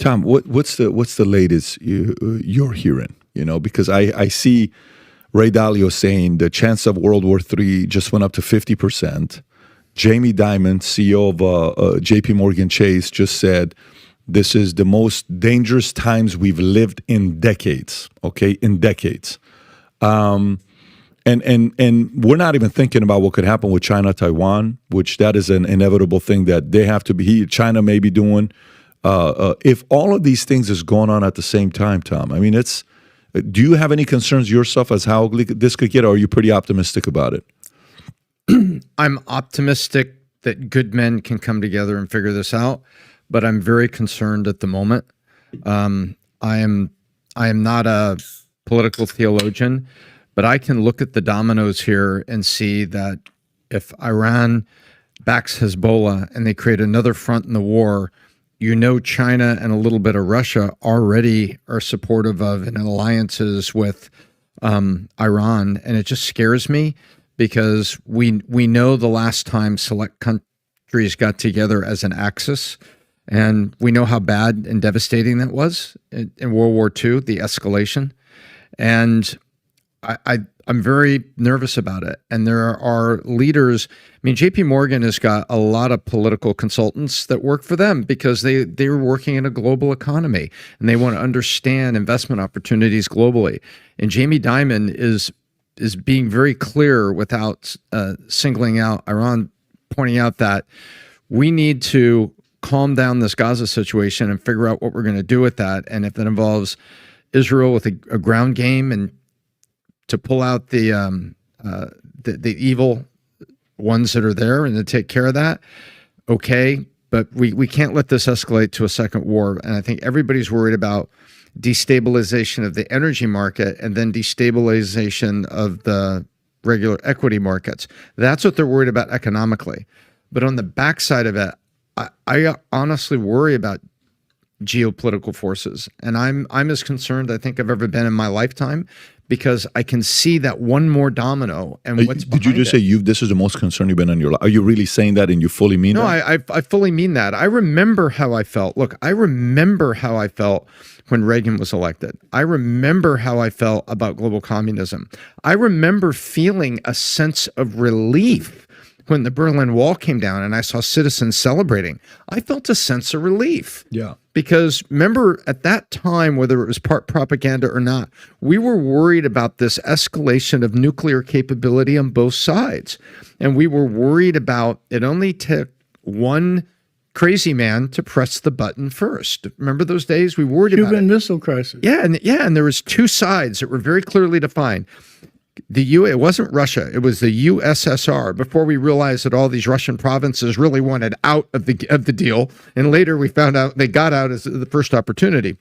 Tom, what's the latest you're hearing? Because I see Ray Dalio saying the chance of World War III just went up to 50%. Jamie Dimon, CEO of J.P. Morgan Chase, just said this is the most dangerous times we've lived in decades. Okay, in decades. And we're not even thinking about what could happen with China, Taiwan, which that is an inevitable thing that they have to be. China may be doing. If all of these things is going on at the same time, Tom, I mean, do you have any concerns yourself as how ugly this could get, or are you pretty optimistic about it? I'm optimistic that good men can come together and figure this out, but I'm very concerned at the moment. I am not a political theologian, but I can look at the dominoes here and see that if Iran backs Hezbollah and they create another front in the war, China and a little bit of Russia already are supportive of and in alliances with Iran. And it just scares me because we know the last time select countries got together as an axis, and we know how bad and devastating that was in World War II, the escalation. And I'm very nervous about it. And there are leaders. I mean, J.P. Morgan has got a lot of political consultants that work for them because they're working in a global economy and they want to understand investment opportunities globally. And Jamie Dimon is being very clear without singling out Iran, pointing out that we need to calm down this Gaza situation and figure out what we're going to do with that. And if that involves Israel with a ground game and to pull out the evil ones that are there and to take care of that, okay, but we can't let this escalate to a second war. And I think everybody's worried about destabilization of the energy market and then destabilization of the regular equity markets. That's what they're worried about economically. But on the backside of it, I honestly worry about geopolitical forces. And I'm as concerned I think I've ever been in my lifetime, because I can see that one more domino and what's behind it. Did you just say this is the most concerned you've been in your life? Are you really saying that and you fully mean that? No, I fully mean that. I remember how I felt. Look, I remember how I felt when Reagan was elected. I remember how I felt about global communism. I remember feeling a sense of relief when the Berlin Wall came down and I saw citizens celebrating. I felt a sense of relief. Yeah. Because remember, at that time, whether it was part propaganda or not, we were worried about this escalation of nuclear capability on both sides. And we were worried about it only took one crazy man to press the button first. Remember those days? We worried about it. Cuban Missile Crisis. Yeah, and there was two sides that were very clearly defined. It wasn't Russia, it was the USSR, before we realized that all these Russian provinces really wanted out of the deal. And later we found out they got out as the first opportunity.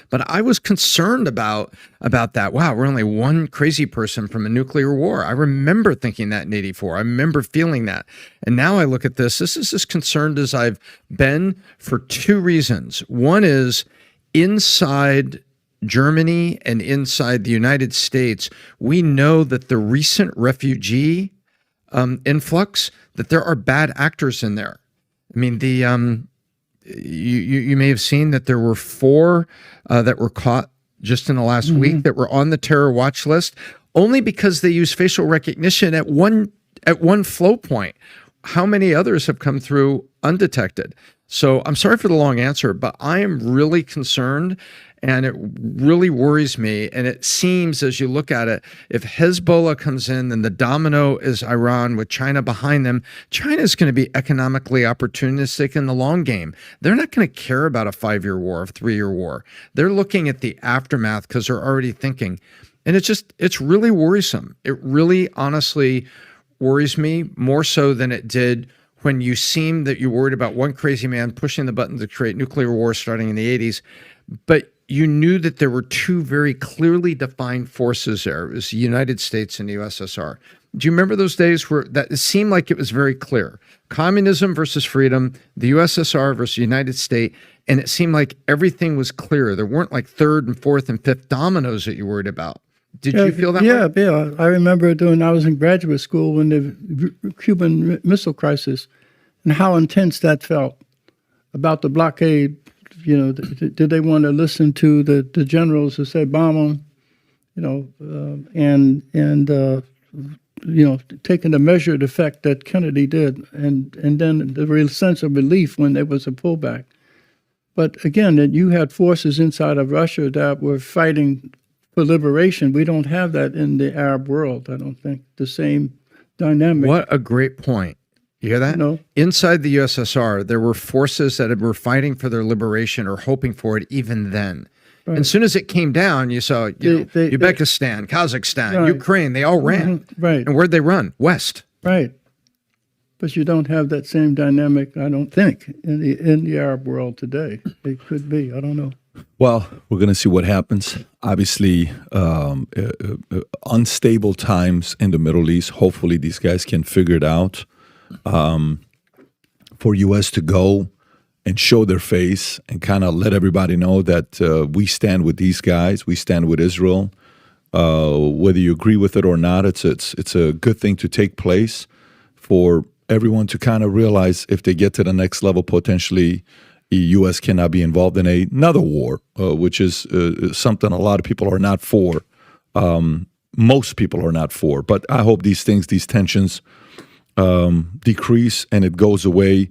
But I was concerned about that. Wow, we're only one crazy person from a nuclear war. I remember thinking that in '84. I remember feeling that. And now I look at this is as concerned as I've been for two reasons. One is inside Germany and inside the United States, we know that the recent refugee influx, that there are bad actors in there. I mean, you may have seen that there were 4 that were caught just in the last week that were on the terror watch list, only because they use facial recognition at one flow point. How many others have come through undetected? So I'm sorry for the long answer, but I am really concerned, and it really worries me. And it seems, as you look at it, if Hezbollah comes in, then the domino is Iran with China behind them. China is going to be economically opportunistic in the long game. They're not going to care about a 5-year war, a 3-year war. They're looking at the aftermath because they're already thinking. And it's really worrisome. It really honestly worries me more so than it did when you seemed that you worried about one crazy man pushing the button to create nuclear war starting in the 80s. But you knew that there were two very clearly defined forces there. It was the United States and the USSR. Do you remember those days where that it seemed like it was very clear? Communism versus freedom, the USSR versus the United States, and it seemed like everything was clear. There weren't like 3rd and 4th and 5th dominoes that you worried about. Did you feel that way? Yeah. I remember when I was in graduate school when the Cuban Missile Crisis and how intense that felt about the blockade, did they want to listen to the generals who say bomb them, taking the measured effect that Kennedy did, and then the real sense of relief when there was a pullback. But again, that you had forces inside of Russia that were fighting for liberation. We don't have that in the Arab world. I don't think the same dynamic. What a great point. You hear that? No. Inside the USSR, there were forces that were fighting for their liberation or hoping for it even then. And as soon as it came down, you saw Uzbekistan, Kazakhstan, Right. Ukraine, they all ran. Right. And where'd they run? West. Right. But you don't have that same dynamic, I don't think, in the Arab world today. It could be. I don't know. Well, we're going to see what happens. Obviously, unstable times in the Middle East. Hopefully, these guys can figure it out. For U.S. to go and show their face and kind of let everybody know that we stand with these guys, we stand with Israel. Whether you agree with it or not, it's a good thing to take place for everyone to kind of realize if they get to the next level, potentially the U.S. cannot be involved in another war, which is something a lot of people are not for. Most people are not for. But I hope these tensions decrease and it goes away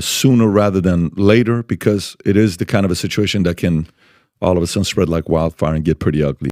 sooner rather than later, because it is the kind of a situation that can all of a sudden spread like wildfire and get pretty ugly.